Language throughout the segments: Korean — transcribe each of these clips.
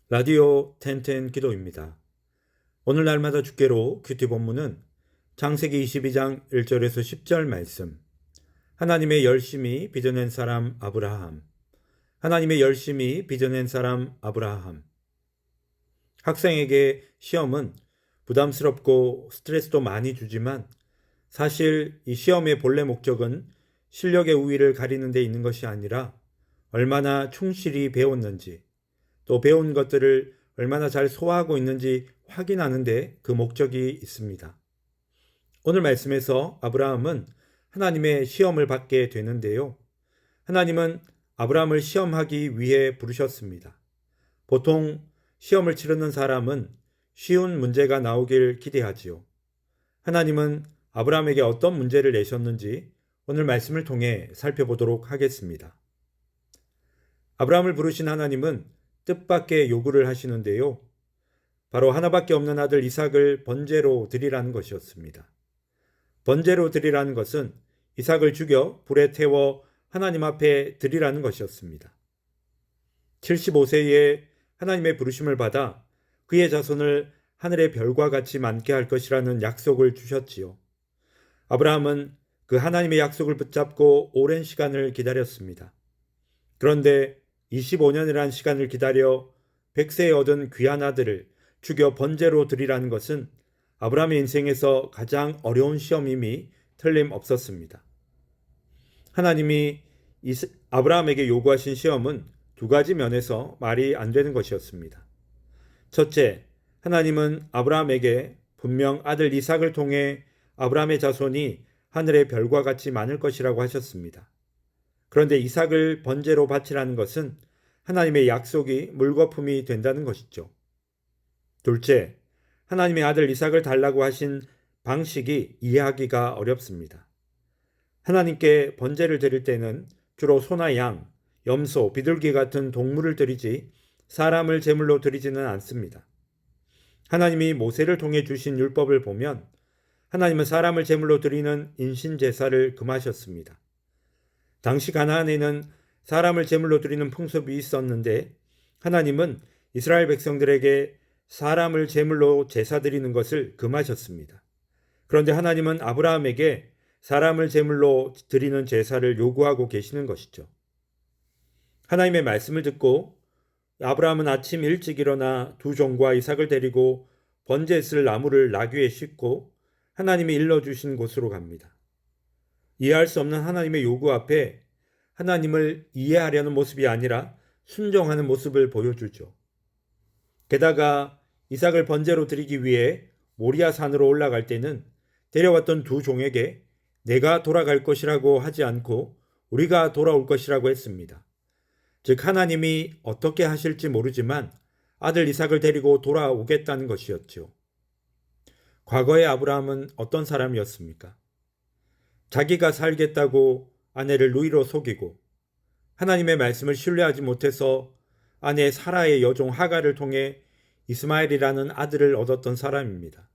라디오 텐텐 기도입니다. 오늘 날마다 주께로 큐티 본문은 창세기 22장 1절에서 10절 말씀. 하나님의 열심히 빚어낸 사람 아브라함. 하나님의 열심히 빚어낸 사람 아브라함. 학생에게 시험은 부담스럽고 스트레스도 많이 주지만 사실 이 시험의 본래 목적은 실력의 우위를 가리는 데 있는 것이 아니라 얼마나 충실히 배웠는지, 또 배운 것들을 얼마나 잘 소화하고 있는지 확인하는 데 그 목적이 있습니다. 오늘 말씀에서 아브라함은 하나님의 시험을 받게 되는데요. 하나님은 아브라함을 시험하기 위해 부르셨습니다. 보통 시험을 치르는 사람은 쉬운 문제가 나오길 기대하지요. 하나님은 아브라함에게 어떤 문제를 내셨는지 오늘 말씀을 통해 살펴보도록 하겠습니다. 아브라함을 부르신 하나님은 뜻밖의 요구를 하시는데요. 바로 하나밖에 없는 아들 이삭을 번제로 드리라는 것이었습니다. 번제로 드리라는 것은 이삭을 죽여 불에 태워 하나님 앞에 드리라는 것이었습니다. 75세에 하나님의 부르심을 받아 그의 자손을 하늘의 별과 같이 많게 할 것이라는 약속을 주셨지요. 아브라함은 그 하나님의 약속을 붙잡고 오랜 시간을 기다렸습니다. 그런데 25년이라는 시간을 기다려 100세에 얻은 귀한 아들을 죽여 번제로 드리라는 것은 아브라함의 인생에서 가장 어려운 시험임이 틀림없었습니다. 하나님이 아브라함에게 요구하신 시험은 두 가지 면에서 말이 안 되는 것이었습니다. 첫째, 하나님은 아브라함에게 분명 아들 이삭을 통해 아브라함의 자손이 하늘의 별과 같이 많을 것이라고 하셨습니다. 그런데 이삭을 번제로 바치라는 것은 하나님의 약속이 물거품이 된다는 것이죠. 둘째, 하나님의 아들 이삭을 달라고 하신 방식이 이해하기가 어렵습니다. 하나님께 번제를 드릴 때는 주로 소나 양, 염소, 비둘기 같은 동물을 드리지 사람을 제물로 드리지는 않습니다. 하나님이 모세를 통해 주신 율법을 보면 하나님은 사람을 제물로 드리는 인신제사를 금하셨습니다. 당시 가나안에는 사람을 제물로 드리는 풍습이 있었는데 하나님은 이스라엘 백성들에게 사람을 제물로 제사 드리는 것을 금하셨습니다. 그런데 하나님은 아브라함에게 사람을 제물로 드리는 제사를 요구하고 계시는 것이죠. 하나님의 말씀을 듣고 아브라함은 아침 일찍 일어나 두 종과 이삭을 데리고 번제에 쓸 나무를 나귀에 싣고 하나님이 일러주신 곳으로 갑니다. 이해할 수 없는 하나님의 요구 앞에 하나님을 이해하려는 모습이 아니라 순종하는 모습을 보여주죠. 게다가 이삭을 번제로 드리기 위해 모리아 산으로 올라갈 때는 데려왔던 두 종에게 내가 돌아갈 것이라고 하지 않고 우리가 돌아올 것이라고 했습니다. 즉 하나님이 어떻게 하실지 모르지만 아들 이삭을 데리고 돌아오겠다는 것이었죠. 과거의 아브라함은 어떤 사람이었습니까? 자기가 살겠다고 아내를 누이로 속이고 하나님의 말씀을 신뢰하지 못해서 아내 사라의 여종 하갈을 통해 이스마엘이라는 아들을 얻었던 사람입니다.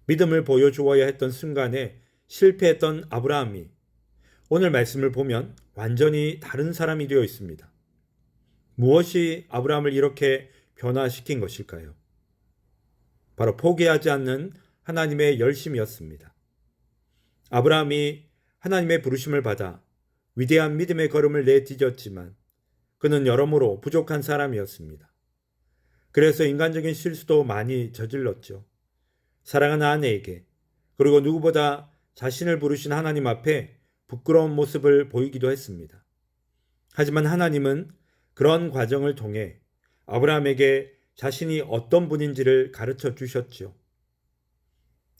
믿음을 보여주어야 했던 순간에 실패했던 아브라함이 오늘 말씀을 보면 완전히 다른 사람이 되어 있습니다. 무엇이 아브라함을 이렇게 변화시킨 것일까요? 바로 포기하지 않는 하나님의 열심이었습니다. 아브라함이 하나님의 부르심을 받아 위대한 믿음의 걸음을 내디뎠지만 그는 여러모로 부족한 사람이었습니다. 그래서 인간적인 실수도 많이 저질렀죠. 사랑하는 아내에게 그리고 누구보다 자신을 부르신 하나님 앞에 부끄러운 모습을 보이기도 했습니다. 하지만 하나님은 그런 과정을 통해 아브라함에게 자신이 어떤 분인지를 가르쳐 주셨죠.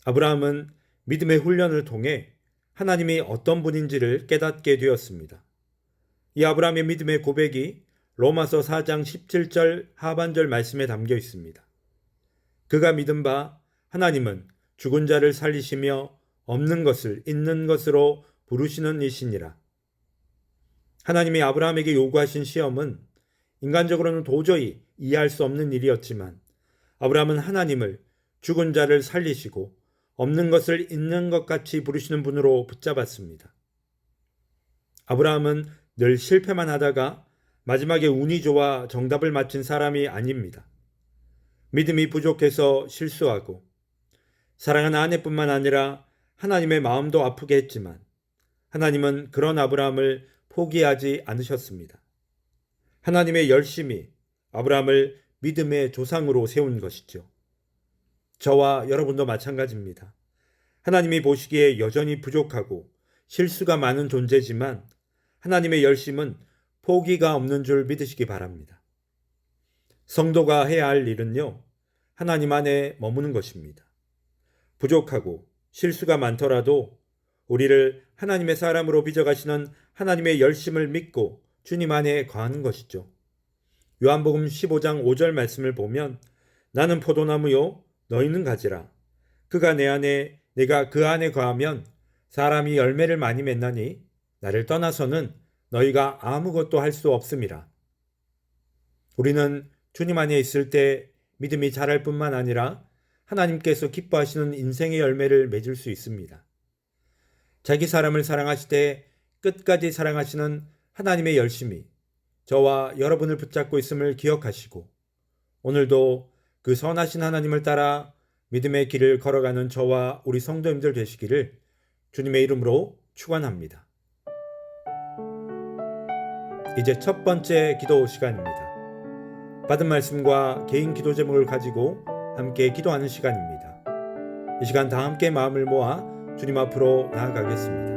아브라함은 믿음의 훈련을 통해 하나님이 어떤 분인지를 깨닫게 되었습니다. 이 아브라함의 믿음의 고백이 로마서 4장 17절 하반절 말씀에 담겨 있습니다. 그가 믿은 바 하나님은 죽은 자를 살리시며 없는 것을 있는 것으로 부르시는 이시니라. 하나님이 아브라함에게 요구하신 시험은 인간적으로는 도저히 이해할 수 없는 일이었지만 아브라함은 하나님을 죽은 자를 살리시고 없는 것을 있는 것 같이 부르시는 분으로 붙잡았습니다. 아브라함은 늘 실패만 하다가 마지막에 운이 좋아 정답을 맞힌 사람이 아닙니다. 믿음이 부족해서 실수하고 사랑하는 아내뿐만 아니라 하나님의 마음도 아프게 했지만 하나님은 그런 아브라함을 포기하지 않으셨습니다. 하나님의 열심이 아브라함을 믿음의 조상으로 세운 것이죠. 저와 여러분도 마찬가지입니다. 하나님이 보시기에 여전히 부족하고 실수가 많은 존재지만 하나님의 열심은 포기가 없는 줄 믿으시기 바랍니다. 성도가 해야 할 일은요, 하나님 안에 머무는 것입니다. 부족하고 실수가 많더라도 우리를 하나님의 사람으로 빚어가시는 하나님의 열심을 믿고 주님 안에 거하는 것이죠. 요한복음 15장 5절 말씀을 보면 나는 포도나무요 너희는 가지라. 그가 내 안에 내가 그 안에 거하면 사람이 열매를 많이 맺나니 나를 떠나서는 너희가 아무것도 할 수 없음이라. 우리는 주님 안에 있을 때 믿음이 자랄 뿐만 아니라 하나님께서 기뻐하시는 인생의 열매를 맺을 수 있습니다. 자기 사람을 사랑하시되 끝까지 사랑하시는 하나님의 열심이 저와 여러분을 붙잡고 있음을 기억하시고 오늘도 그 선하신 하나님을 따라 믿음의 길을 걸어가는 저와 우리 성도님들 되시기를 주님의 이름으로 축원합니다. 이제 첫 번째 기도 시간입니다. 받은 말씀과 개인 기도 제목을 가지고 함께 기도하는 시간입니다. 이 시간 다 함께 마음을 모아 주님 앞으로 나아가겠습니다.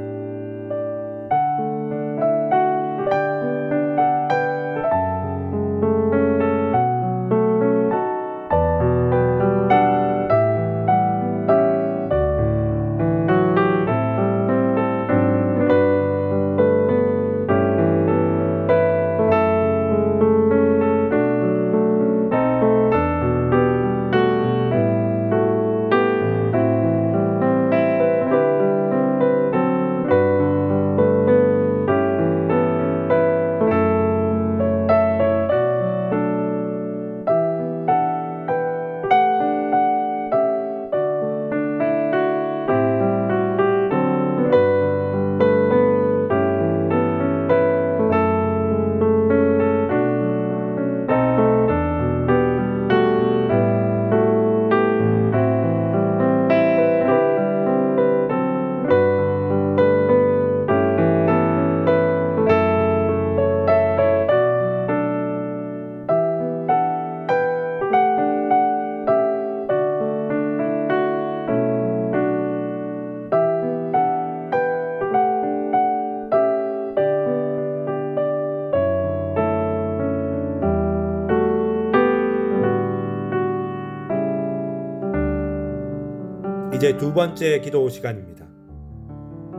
이제 두 번째 기도 시간입니다.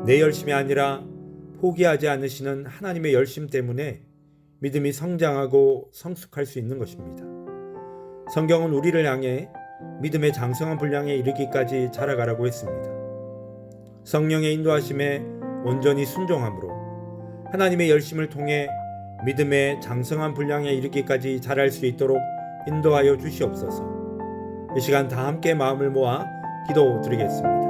내 열심이 아니라 포기하지 않으시는 하나님의 열심 때문에 믿음이 성장하고 성숙할 수 있는 것입니다. 성경은 우리를 향해 믿음의 장성한 분량에 이르기까지 자라가라고 했습니다. 성령의 인도하심에 온전히 순종함으로 하나님의 열심을 통해 믿음의 장성한 분량에 이르기까지 자랄 수 있도록 인도하여 주시옵소서. 이 시간 다 함께 마음을 모아 기도 드리겠습니다.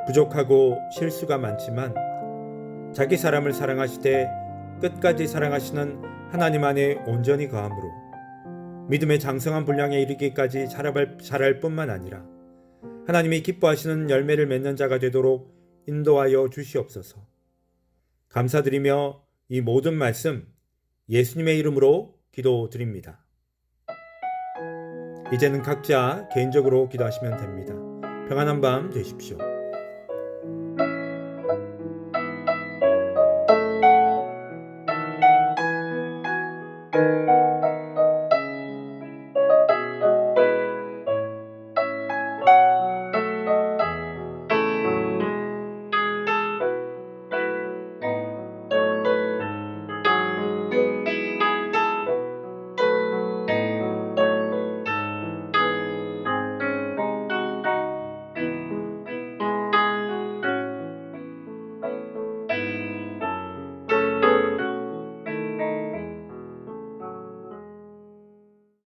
부족하고 실수가 많지만 자기 사람을 사랑하시되 끝까지 사랑하시는 하나님 안에 온전히 거함으로 믿음의 장성한 분량에 이르기까지 자랄 뿐만 아니라 하나님이 기뻐하시는 열매를 맺는 자가 되도록 인도하여 주시옵소서. 감사드리며 이 모든 말씀 예수님의 이름으로 기도드립니다. 이제는 각자 개인적으로 기도하시면 됩니다. 평안한 밤 되십시오.